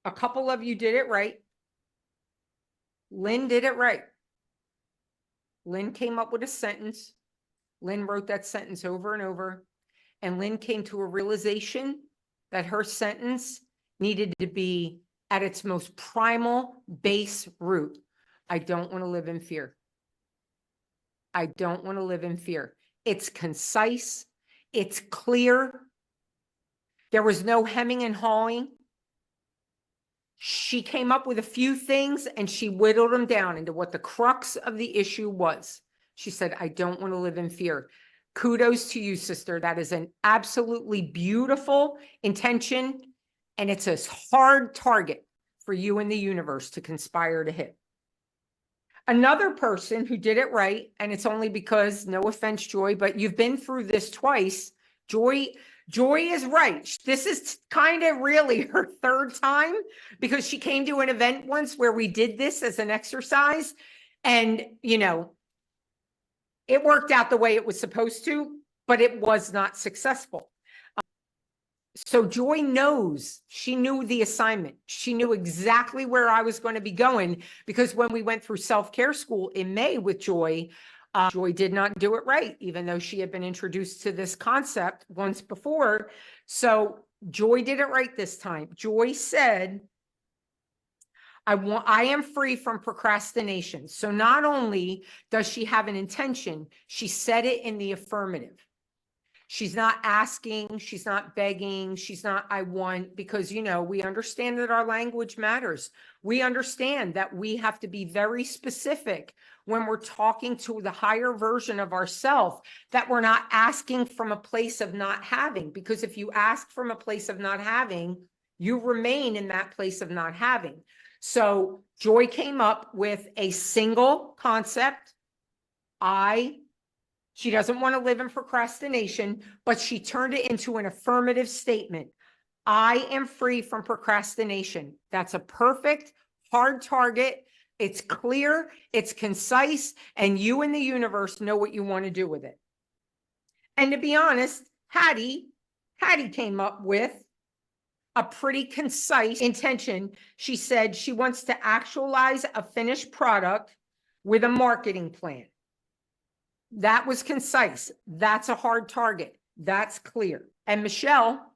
A couple of you did it right. Lynn did it right. Lynn came up with a sentence. Lynn wrote that sentence over and over. And Lynn came to a realization that her sentence needed to be at its most primal base root. I don't want to live in fear. I don't want to live in fear. It's concise. It's clear. There was no hemming and hawing. She came up with a few things and she whittled them down into what the crux of the issue was. She said, I don't want to live in fear. Kudos to you, sister. That is an absolutely beautiful intention. And it's a hard target for you and the universe to conspire to hit. Another person who did it right, and it's only because, no offense, Joy, but you've been through this twice. Joy is right. This is kind of really her third time, because she came to an event once where we did this as an exercise, and, you know, it worked out the way it was supposed to, but it was not successful. So Joy knows, she knew the assignment. She knew exactly where I was going to be going, because when we went through self-care school in May with Joy, Joy did not do it right, even though she had been introduced to this concept once before. So Joy did it right this time. Joy said, I am free from procrastination. So not only does she have an intention, she said it in the affirmative. She's not asking, she's not begging, she's not, I want, because, you know, we understand that our language matters. We understand that we have to be very specific when we're talking to the higher version of ourselves, that we're not asking from a place of not having, because if you ask from a place of not having, you remain in that place of not having. So Joy came up with a single concept. She doesn't want to live in procrastination, but she turned it into an affirmative statement. I am free from procrastination. That's a perfect hard target. It's clear, it's concise, and you and the universe know what you want to do with it. And to be honest, Hattie came up with a pretty concise intention. She said she wants to actualize a finished product with a marketing plan. That was concise. That's a hard target. That's clear. And Michelle,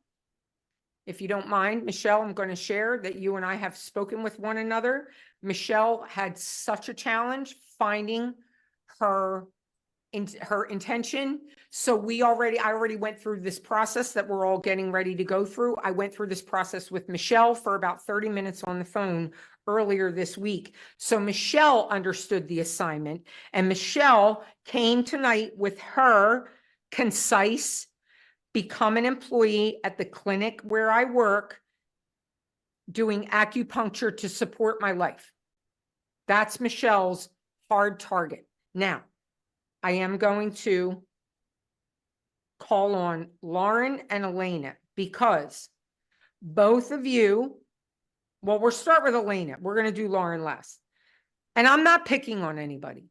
if you don't mind, Michelle, I'm going to share that you and I have spoken with one another. Michelle had such a challenge finding her intention. So I already went through this process that we're all getting ready to go through. I went through this process with Michelle for about 30 minutes on the phone earlier this week. So Michelle understood the assignment, and Michelle came tonight with her concise, become an employee at the clinic where I work, doing acupuncture to support my life. That's Michelle's hard target. Now, I am going to call on Lauren and Elena, because both of you, well, we'll start with Elena. We're going to do Lauren last. And I'm not picking on anybody.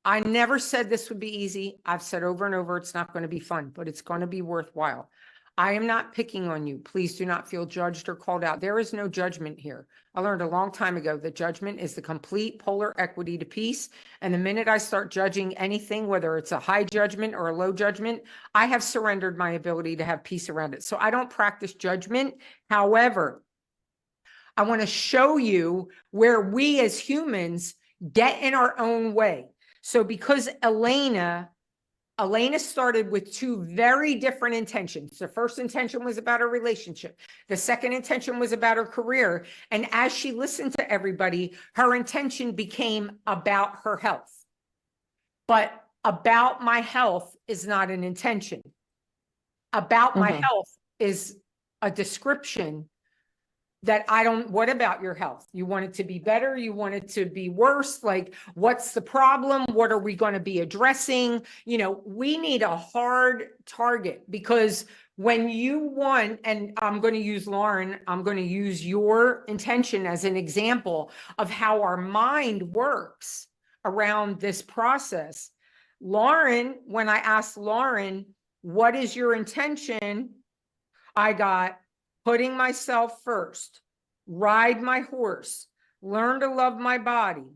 I never said this would be easy. I've said over and over, it's not going to be fun, but it's going to be worthwhile. I am not picking on you. Please do not feel judged or called out. There is no judgment here. I learned a long time ago that judgment is the complete polar equity to peace. And the minute I start judging anything, whether it's a high judgment or a low judgment, I have surrendered my ability to have peace around it. So I don't practice judgment. However, I want to show you where we as humans get in our own way. So because Elena started with two very different intentions. The first intention was about her relationship. The second intention was about her career. And as she listened to everybody, her intention became about her health. But about my health is not an intention. About my health is a description that what about your health? You want it to be better? You want it to be worse? Like, what's the problem? What are we going to be addressing? You know, we need a hard target, because when you want, and I'm going to use Lauren, I'm going to use your intention as an example of how our mind works around this process. Lauren, when I asked Lauren, what is your intention? I got putting myself first, ride my horse, learn to love my body,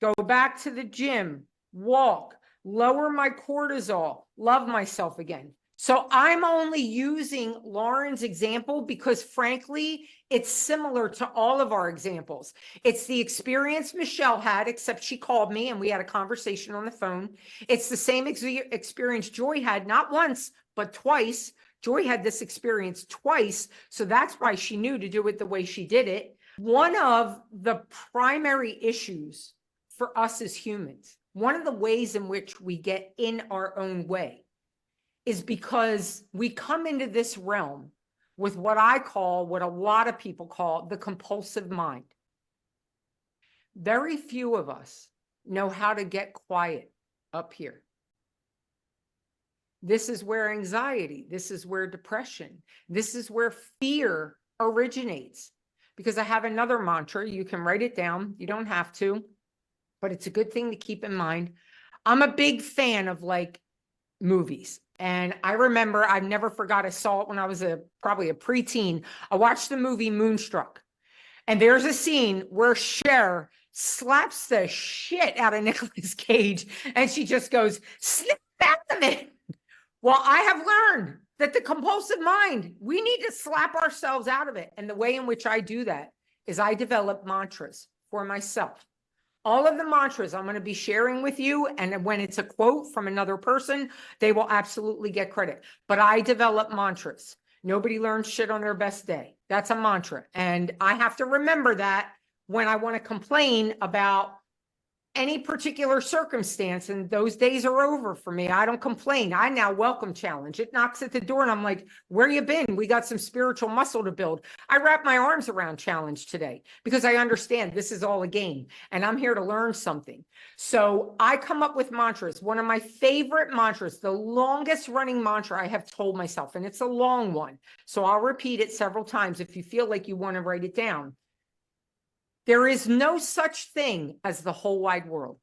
go back to the gym, walk, lower my cortisol, love myself again. So I'm only using Lauren's example because frankly, it's similar to all of our examples. It's the experience Michelle had, except she called me and we had a conversation on the phone. It's the same experience Joy had, not once, but twice. Joy had this experience twice. So that's why she knew to do it the way she did it. One of the primary issues for us as humans, one of the ways in which we get in our own way is because we come into this realm with what I call, what a lot of people call the compulsive mind. Very few of us know how to get quiet up here. This is where anxiety, this is where depression, this is where fear originates. Because I have another mantra, you can write it down, you don't have to, but it's a good thing to keep in mind. I'm a big fan of like movies. And I remember, I've never forgot, I saw it when I was probably a preteen. I watched the movie Moonstruck. And there's a scene where Cher slaps the shit out of Nicolas Cage. And she just goes, snap out of it. Well, I have learned that the compulsive mind, we need to slap ourselves out of it. And the way in which I do that is I develop mantras for myself. All of the mantras I'm going to be sharing with you, and when it's a quote from another person, they will absolutely get credit. But I develop mantras. Nobody learns shit on their best day. That's a mantra. And I have to remember that when I want to complain about any particular circumstance, and those days are over for me. I don't complain. I now welcome challenge. It knocks at the door and I'm like, where you been? We got some spiritual muscle to build. I wrap my arms around challenge today because I understand this is all a game and I'm here to learn something. So I come up with mantras. One of my favorite mantras, the longest running mantra I have told myself, and it's a long one. So I'll repeat it several times if you feel like you want to write it down. There is no such thing as the whole wide world.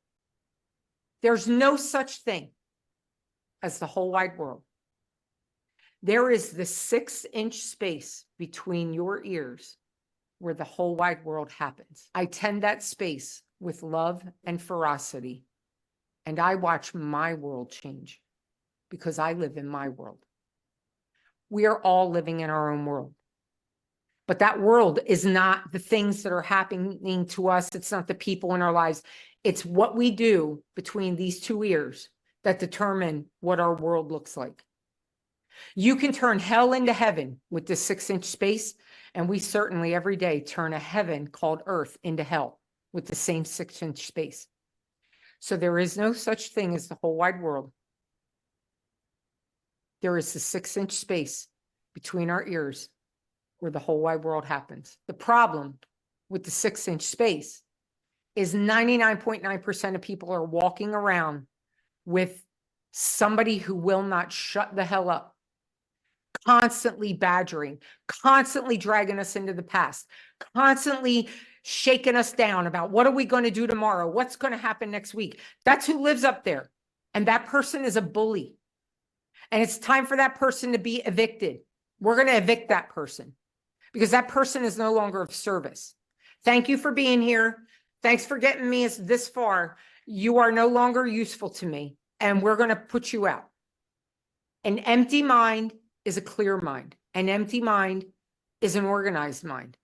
There's no such thing as the whole wide world. There is the 6-inch space between your ears where the whole wide world happens. I tend that space with love and ferocity, and I watch my world change because I live in my world. We are all living in our own world. But that world is not the things that are happening to us. It's not the people in our lives. It's what we do between these two ears that determine what our world looks like. You can turn hell into heaven with this 6-inch space. And we certainly every day turn a heaven called earth into hell with the same 6-inch space. So there is no such thing as the whole wide world. There is the 6-inch space between our ears where the whole wide world happens. The problem with the 6-inch space is 99.9% of people are walking around with somebody who will not shut the hell up, constantly badgering, constantly dragging us into the past, constantly shaking us down about what are we going to do tomorrow? What's going to happen next week? That's who lives up there. And that person is a bully. And it's time for that person to be evicted. We're going to evict that person, because that person is no longer of service. Thank you for being here. Thanks for getting me this far. You are no longer useful to me, and we're going to put you out. An empty mind is a clear mind. An empty mind is an organized mind.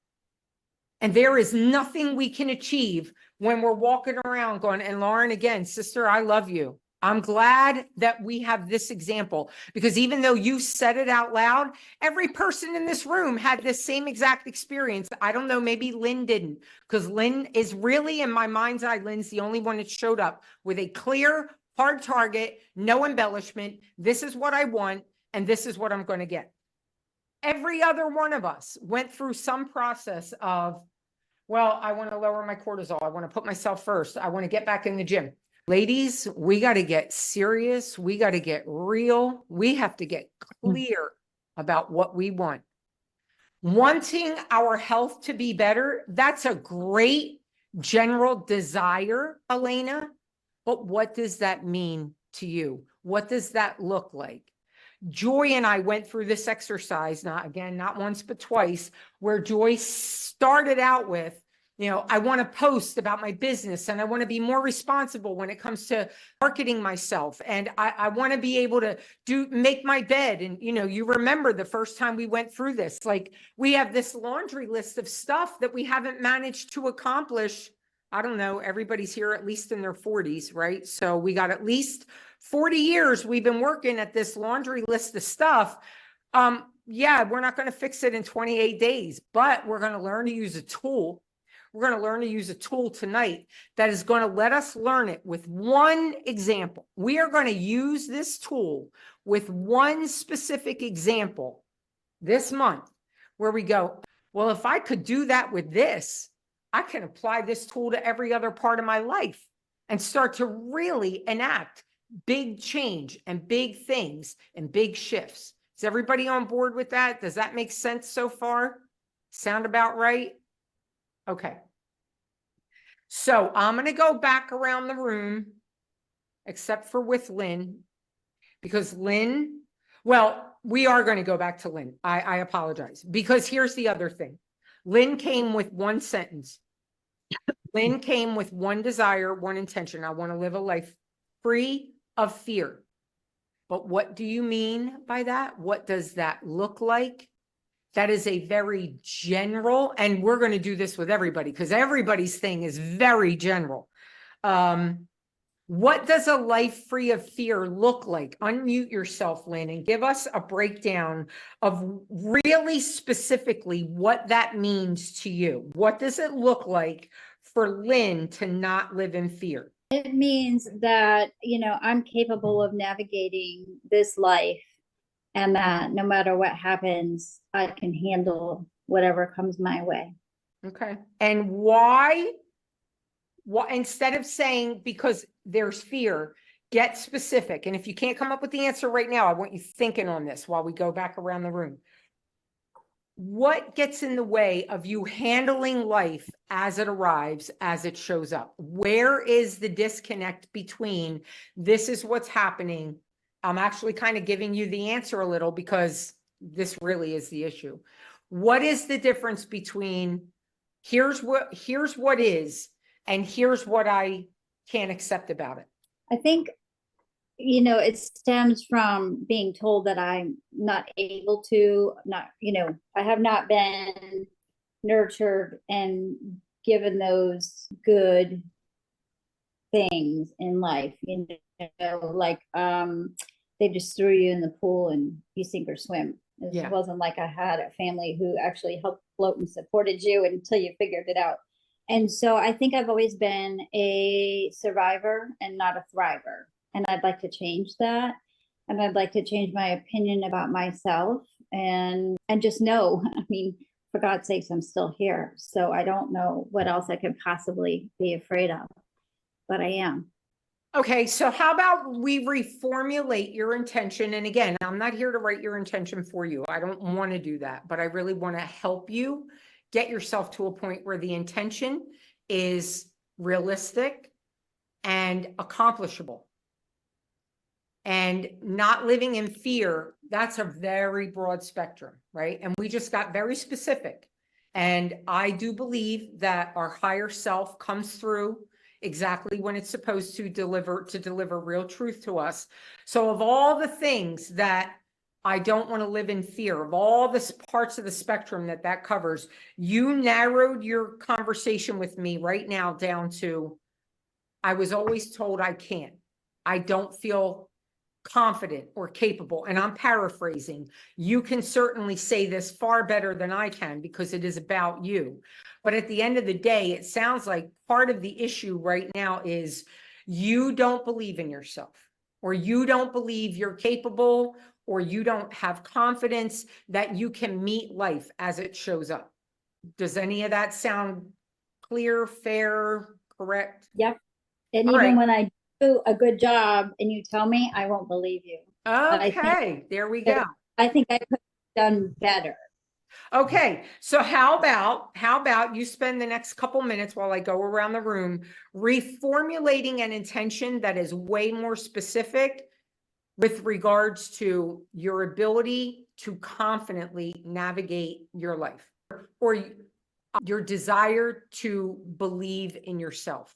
And there is nothing we can achieve when we're walking around going, and Lauren, again, sister, I love you. I'm glad that we have this example, because even though you said it out loud, every person in this room had this same exact experience. I don't know, maybe Lynn didn't, because Lynn is really, in my mind's eye, Lynn's the only one that showed up with a clear, hard target, no embellishment. This is what I want, and this is what I'm going to get. Every other one of us went through some process of, well, I want to lower my cortisol. I want to put myself first. I want to get back in the gym. Ladies, we got to get serious. We got to get real. We have to get clear about what we want. Wanting our health to be better, that's a great general desire, Elena. But what does that mean to you? What does that look like? Joy and I went through this exercise, not once, but twice, where Joy started out with, I want to post about my business and I want to be more responsible when it comes to marketing myself. And I want to be able to make my bed. And, you remember the first time we went through this, like we have this laundry list of stuff that we haven't managed to accomplish. I don't know, everybody's here at least in their 40s, right? So we got at least 40 years we've been working at this laundry list of stuff. Yeah, we're not going to fix it in 28 days, but we're going to learn to use a tool. We're going to learn to use a tool tonight that is going to let us learn it with one example. We are going to use this tool with one specific example this month where we go, well, if I could do that with this, I can apply this tool to every other part of my life and start to really enact big change and big things and big shifts. Is everybody on board with that? Does that make sense so far? Sound about right? Okay. So I'm going to go back around the room, except for with Lynn, because Lynn, well, we are going to go back to Lynn. I apologize, because here's the other thing. Lynn came with one sentence. Lynn came with one desire, one intention. I want to live a life free of fear. But what do you mean by that? What does that look like? That is a very general, and we're going to do this with everybody because everybody's thing is very general. What does a life free of fear look like? Unmute yourself, Lynn, and give us a breakdown of really specifically what that means to you. What does it look like for Lynn to not live in fear? It means that, I'm capable of navigating this life, and that no matter what happens, I can handle whatever comes my way. Okay. And why, instead of saying because there's fear, get specific. And if you can't come up with the answer right now, I want you thinking on this while we go back around the room. What gets in the way of you handling life as it arrives, as it shows up? Where is the disconnect between this is what's happening? I'm actually kind of giving you the answer a little because this really is the issue. What is the difference between here's what is, and here's what I can't accept about it? I think, it stems from being told that I'm not able to, I have not been nurtured and given those good things in life, like they just threw you in the pool and you sink or swim. It wasn't like I had a family who actually helped float and supported you until you figured it out. And so I think I've always been a survivor and not a thriver. And I'd like to change that. And I'd like to change my opinion about myself and just know, for God's sakes, I'm still here. So I don't know what else I could possibly be afraid of, but I am. Okay, so how about we reformulate your intention? And again, I'm not here to write your intention for you. I don't want to do that, but I really want to help you get yourself to a point where the intention is realistic and accomplishable. And not living in fear, that's a very broad spectrum, right? And we just got very specific. And I do believe that our higher self comes through exactly when it's supposed to deliver real truth to us. So of all the things that I don't want to live in fear, of all the parts of the spectrum that covers, you narrowed your conversation with me right now down to, I was always told I can't. I don't feel confident or capable. And I'm paraphrasing. You can certainly say this far better than I can because it is about you. But at the end of the day, it sounds like part of the issue right now is you don't believe in yourself, or you don't believe you're capable, or you don't have confidence that you can meet life as it shows up. Does any of that sound clear, fair, correct? Yep. And even when I do a good job and you tell me, I won't believe you. Okay, there we go. I think I could have done better. Okay, so how about you spend the next couple minutes while I go around the room reformulating an intention that is way more specific, with regards to your ability to confidently navigate your life, or your desire to believe in yourself,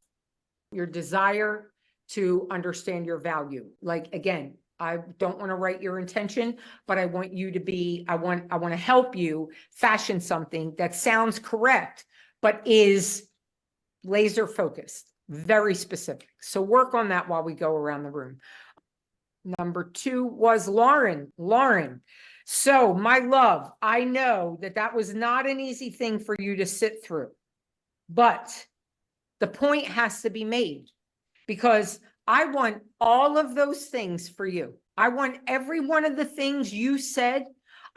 your desire to understand your value. Like, again, I don't want to write your intention, but I want you to be, I want to help you fashion something that sounds correct, but is laser focused, very specific. So work on that while we go around the room. Number 2 was Lauren. Lauren. So my love, I know that that was not an easy thing for you to sit through, but the point has to be made, because I want all of those things for you. I want every one of the things you said.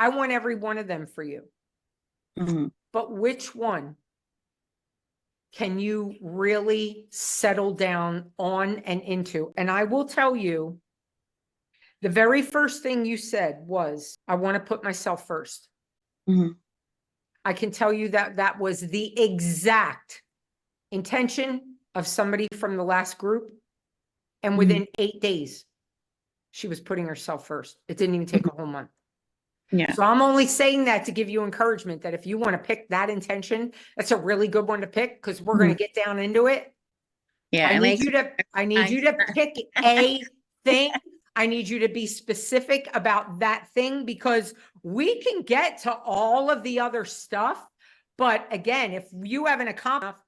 I want every one of them for you. Mm-hmm. But which one can you really settle down on and into? And I will tell you, the very first thing you said was, I want to put myself first. Mm-hmm. I can tell you that that was the exact intention of somebody from the last group. And within 8 days, she was putting herself first. It didn't even take a whole month. Yeah. So I'm only saying that to give you encouragement that if you want to pick that intention, that's a really good one to pick, because we're going to get down into it. Yeah. I need you to pick a thing. I need you to be specific about that thing, because we can get to all of the other stuff. But again, if you haven't accomplished,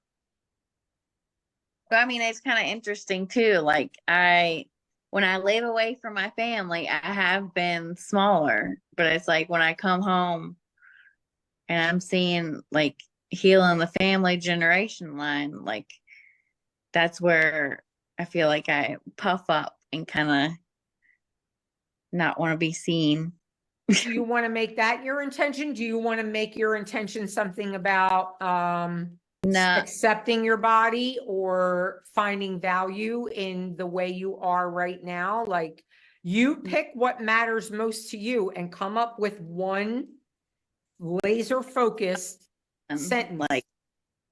But I mean, it's kind of interesting too. Like when I live away from my family, I have been smaller, but it's like when I come home and I'm seeing like healing the family generation line, like that's where I feel like I puff up and kind of not want to be seen. do you want to make that your intention? Do you want to make your intention something about No, accepting your body or finding value in the way you are right now? Like, you pick what matters most to you and come up with one laser focused sentence. like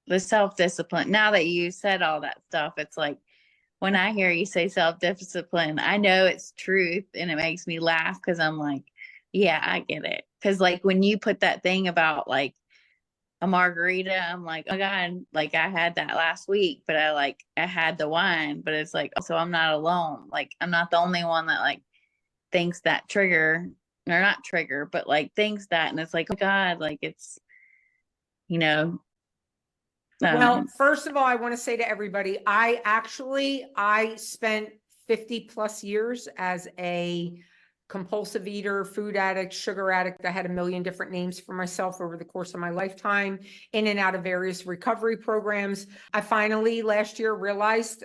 the self-discipline. Now that you said all that stuff, it's like when I hear you say self-discipline, I know it's truth, and it makes me laugh because I'm like, yeah, I get it. Because like when you put that thing about like a margarita, I'm like, oh God, like I had that last week, but I had the wine, but it's like, so I'm not alone. Like I'm not the only one that like thinks that trigger, or not trigger, but like thinks that. And it's like, oh God, like it's, you know. Well, first of all, I want to say to everybody, I spent 50 plus years as a compulsive eater, food addict, sugar addict. I had a million different names for myself over the course of my lifetime, in and out of various recovery programs. I finally last year realized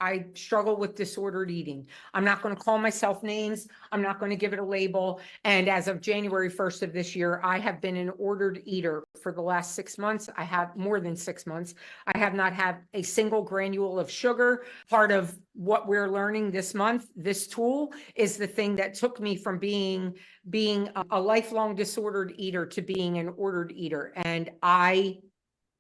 I struggle with disordered eating. I'm not going to call myself names. I'm not going to give it a label. And as of January 1st of this year, I have been an ordered eater for the last 6 months. I have more than 6 months. I have not had a single granule of sugar. Part of what we're learning this month, this tool, is the thing that took me from being a lifelong disordered eater to being an ordered eater. And I've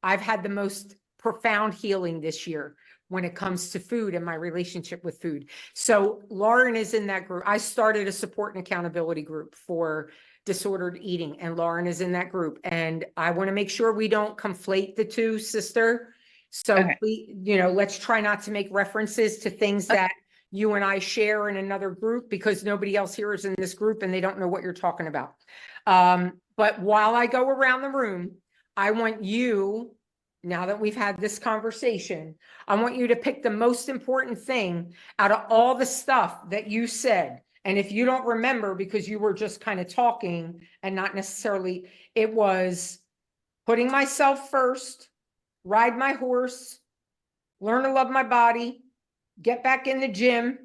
had the most profound healing this year when it comes to food and my relationship with food. So Lauren is in that group. I started a support and accountability group for disordered eating, and Lauren is in that group. And I want to make sure we don't conflate the two, sister. So Okay. let's try not to make references to things that you and I share in another group, because nobody else here is in this group and they don't know what you're talking about. But while I go around the room, I want you, now that we've had this conversation, I want you to pick the most important thing out of all the stuff that you said. And if you don't remember, because you were just kind of talking and not necessarily, it was putting myself first, ride my horse, learn to love my body, get back in the gym,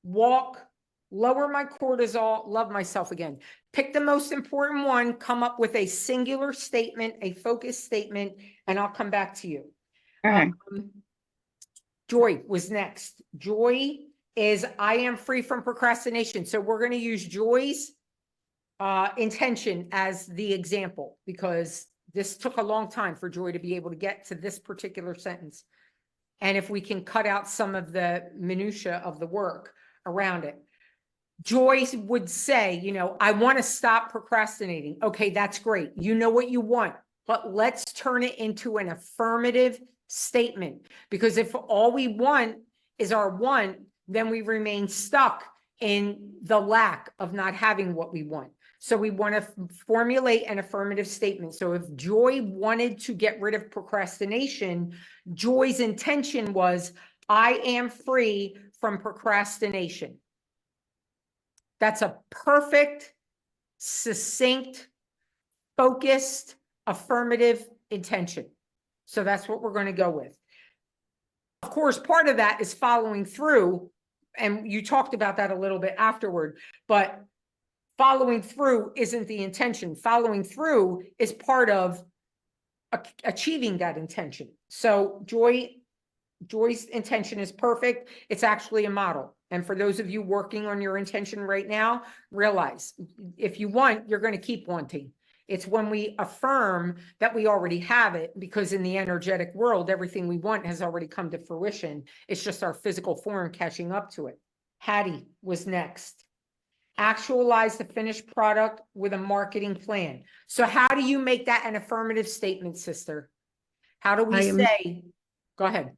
walk, lower my cortisol, love myself again. Pick the most important one, come up with a singular statement, a focused statement, and I'll come back to you. Okay. Joy was next. Joy is, I am free from procrastination. So we're going to use Joy's intention as the example, because this took a long time for Joy to be able to get to this particular sentence. And if we can cut out some of the minutia of the work, around it. Joyce would say, you know, I want to stop procrastinating. Okay, that's great. You know what you want, but let's turn it into an affirmative statement. Because if all we want is our want, then we remain stuck in the lack of not having what we want. So we want to formulate an affirmative statement. So if Joy wanted to get rid of procrastination, Joy's intention was, I am free from procrastination. That's a perfect, succinct, focused, affirmative intention. So that's what we're going to go with. Of course, part of that is following through, and you talked about that a little bit afterward, but following through isn't the intention. Following through is part of achieving that intention. So Joy's intention is perfect. It's actually a model. And for those of you working on your intention right now, realize if you want, you're going to keep wanting. It's when we affirm that we already have it, because in the energetic world, everything we want has already come to fruition. It's just our physical form catching up to it. Hattie was next. Actualize the finished product with a marketing plan. So how do you make that an affirmative statement, sister? How do we say, go ahead.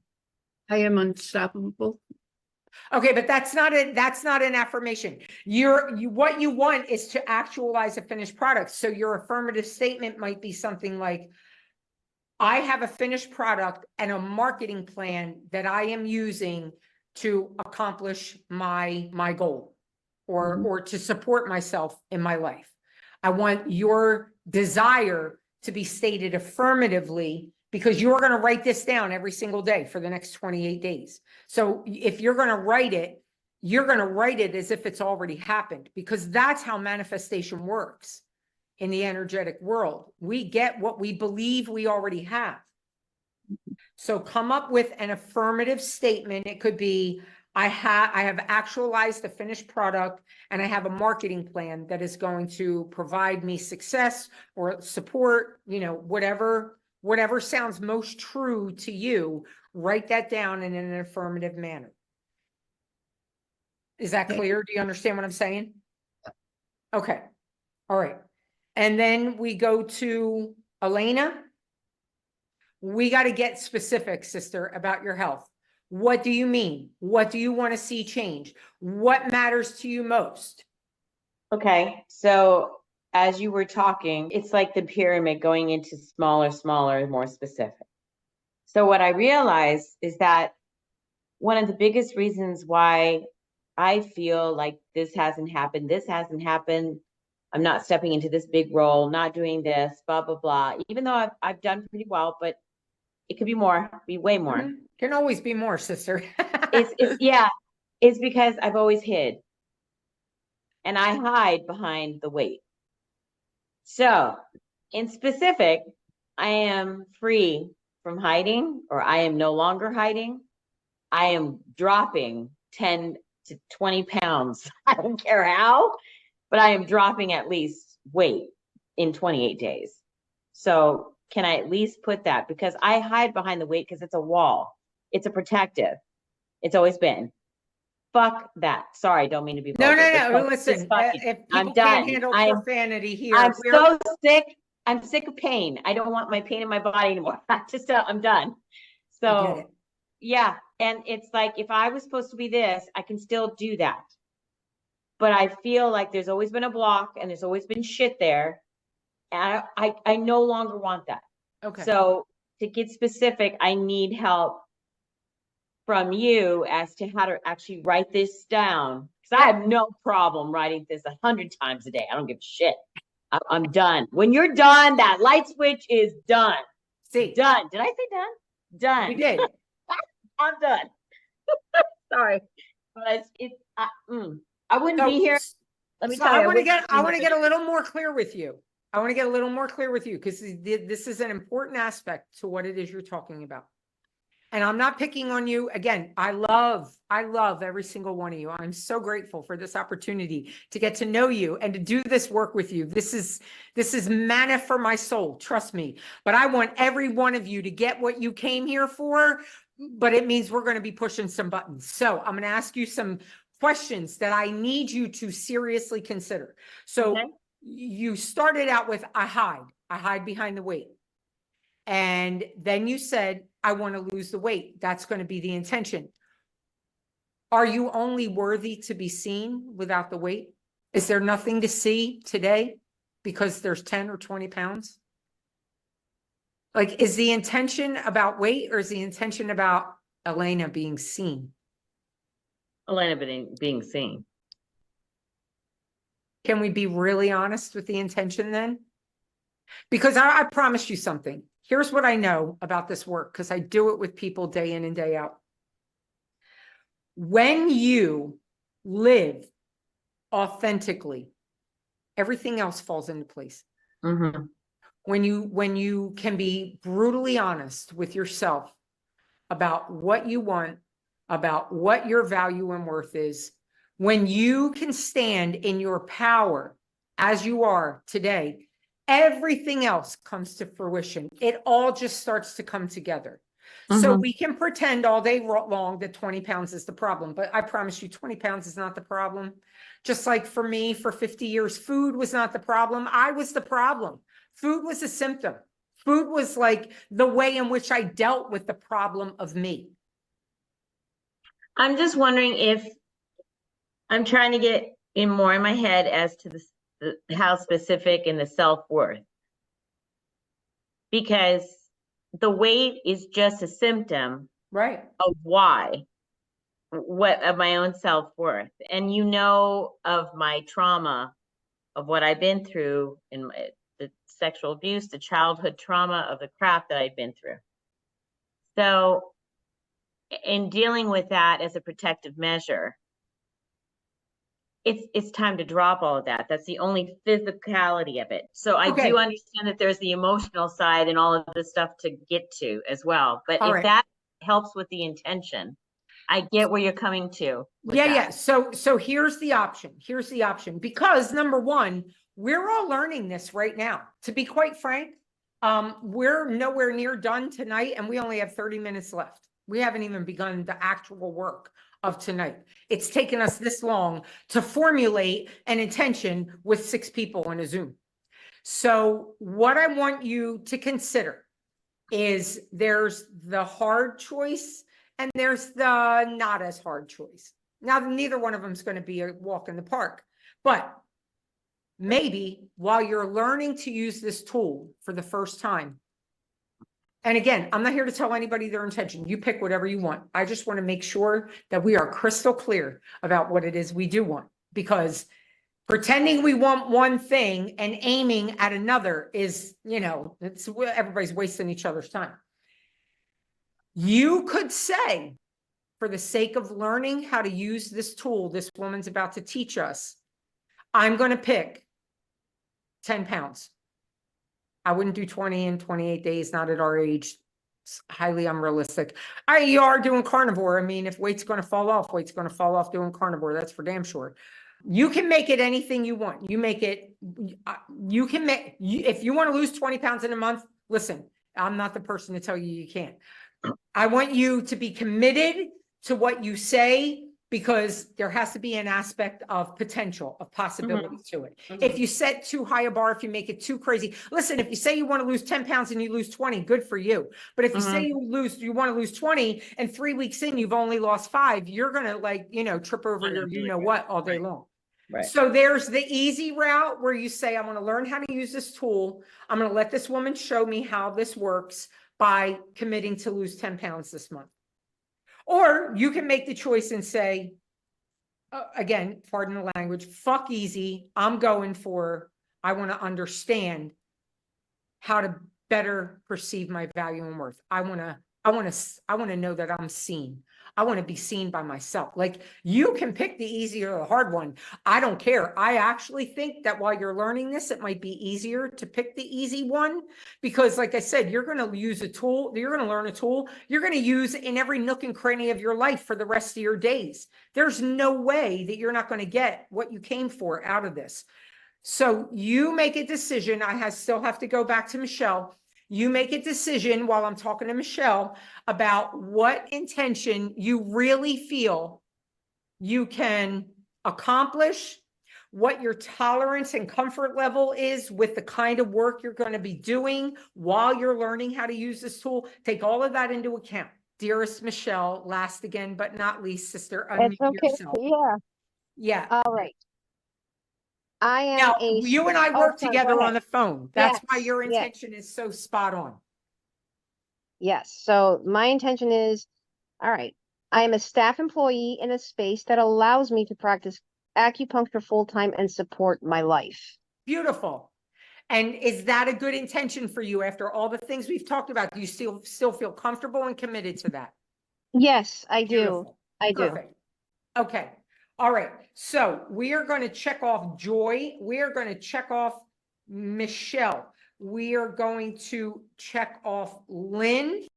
I am unstoppable. Okay, but that's not an affirmation. What you want is to actualize a finished product. So your affirmative statement might be something like, I have a finished product and a marketing plan that I am using to accomplish my goal or to support myself in my life. I want your desire to be stated affirmatively, because you're going to write this down every single day for the next 28 days. So if you're going to write it, you're going to write it as if it's already happened, because that's how manifestation works in the energetic world. We get what we believe we already have. So come up with an affirmative statement. It could be, I have actualized a finished product and I have a marketing plan that is going to provide me success or support, you know, whatever sounds most true to you. Write that down in an affirmative manner. Is that clear? Do you understand what I'm saying? Okay. All right. And then we go to Elena. We got to get specific, sister, about your health. What do you mean? What do you want to see change? What matters to you most? Okay, so as you were talking, it's like the pyramid going into smaller, more specific. So what I realized is that one of the biggest reasons why I feel like this hasn't happened, I'm not stepping into this big role, not doing this, blah, blah, blah, even though I've done pretty well, but it could be more, be way more. Can always be more, sister. It's because I've always hid. And I hide behind the weight. So in specific, I am free from hiding, or I am no longer hiding. I am dropping 10 to 20 pounds. I don't care how, but I am dropping at least weight in 28 days. So can I at least put that? Because I hide behind the weight because it's a wall. It's a protective. It's always been. Fuck that. Sorry, don't mean to be vulgar. No. Listen, if people can't handle profanity here, I'm so sick. I'm sick of pain. I don't want my pain in my body anymore. I'm done. So yeah. And it's like, if I was supposed to be this, I can still do that. But I feel like there's always been a block and there's always been shit there. And I no longer want that. Okay. So to get specific, I need help from you as to how to actually write this down, because I have no problem writing this 100 times a day. I don't give a shit. I'm done. When you're done, that light switch is done. See, done. Did I say done? Done. You did. I'm done. Sorry, but I wouldn't be here. Let me tell you. I want to get a little more clear with you. I want to get a little more clear with you, because this is an important aspect to what it is you're talking about. And I'm not picking on you. Again, I love every single one of you. I'm so grateful for this opportunity to get to know you and to do this work with you. This is manna for my soul. Trust me. But I want every one of you to get what you came here for, but it means we're going to be pushing some buttons. So I'm going to ask you some questions that I need you to seriously consider. So Okay. you started out with, I hide behind the weight. And then you said, I want to lose the weight. That's going to be the intention. Are you only worthy to be seen without the weight? Is there nothing to see today because there's 10 or 20 pounds? Like, is the intention about weight, or is the intention about Elena being seen? Elena being seen. Can we be really honest with the intention then? Because I promise you something. Here's what I know about this work, because I do it with people day in and day out. When you live authentically, everything else falls into place. Mm-hmm. When you can be brutally honest with yourself about what you want, about what your value and worth is, when you can stand in your power as you are today, everything else comes to fruition. It all just starts to come together. So Mhm. we can pretend all day long that 20 pounds is the problem, but I promise you 20 pounds is not the problem. Just like for me, for 50 years, food was not the problem. I was the problem. Food was a symptom. Food was like the way in which I dealt with the problem of me. I'm just wondering if I'm trying to get in more in my head as to how specific and the self-worth. Because the weight is just a symptom Right. of why, what of my own self-worth. And you know of my trauma, of what I've been through in the sexual abuse, the childhood trauma, of the crap that I'd been through. So in dealing with that as a protective measure, it's time to drop all of that. That's the only physicality of it. So I Okay. do understand that there's the emotional side and all of this stuff to get to as well. But All if right. that helps with the intention, I get where you're coming to with Yeah, that. yeah. So here's the option. Here's the option. Because number one, we're all learning this right now. To be quite frank, we're nowhere near done tonight, and we only have 30 minutes left. We haven't even begun the actual work of tonight. It's taken us this long to formulate an intention with 6 people on a Zoom. So what I want you to consider is there's the hard choice and there's the not as hard choice. Now, neither one of them is going to be a walk in the park, but maybe while you're learning to use this tool for the first time, and again, I'm not here to tell anybody their intention. You pick whatever you want. I just want to make sure that we are crystal clear about what it is we do want, because pretending we want one thing and aiming at another is, it's everybody's wasting each other's time. You could say, for the sake of learning how to use this tool this woman's about to teach us, I'm going to pick 10 pounds. I wouldn't do 20 in 28 days, not at our age. It's highly unrealistic. You are doing carnivore. I mean, if weight's going to fall off, weight's going to fall off doing carnivore. That's for damn sure. You can make it anything you want. You make it, you can make, if you want to lose 20 pounds in a month, listen, I'm not the person to tell you you can't. I want you to be committed to what you say, because there has to be an aspect of potential, of possibility to it. If you set too high a bar, if you make it too crazy, listen, if you say you want to lose 10 pounds and you lose 20, good for you. But if you say you want to lose 20 and 3 weeks in, you've only lost 5, you're going to trip over your, what all day long. Right. So there's the easy route where you say, I want to learn how to use this tool. I'm going to let this woman show me how this works by committing to lose 10 pounds this month. Or you can make the choice and say, again, pardon the language, fuck easy. I'm going for, I want to understand how to better perceive my value and worth. I want to know that I'm seen. I want to be seen by myself. Like, you can pick the easy or the hard one. I don't care. I actually think that while you're learning this, it might be easier to pick the easy one, because like I said, you're going to use a tool. You're going to learn a tool you're going to use in every nook and cranny of your life for the rest of your days. There's no way that you're not going to get what you came for out of this. So you make a decision. I still have to go back to Michelle. You make a decision while I'm talking to Michelle about what intention you really feel you can accomplish, what your tolerance and comfort level is with the kind of work you're going to be doing while you're learning how to use this tool. Take all of that into account. Dearest Michelle, last again, but not least, sister, It's unmute okay. yourself. Yeah. Yeah. All right. I am Now, a. you and I Oh, work sorry, go together on ahead. the phone. That's why Yes, your yes. intention is so spot on. Yes. So my intention is, all right. I am a staff employee in a space that allows me to practice acupuncture full time and support my life. Beautiful. And is that a good intention for you after all the things we've talked about? Do you still feel comfortable and committed to that? Yes, I do. Beautiful. I do. Perfect. Okay. All right. So we are going to check off Joy. We are going to check off Michelle. We are going to check off Lynn.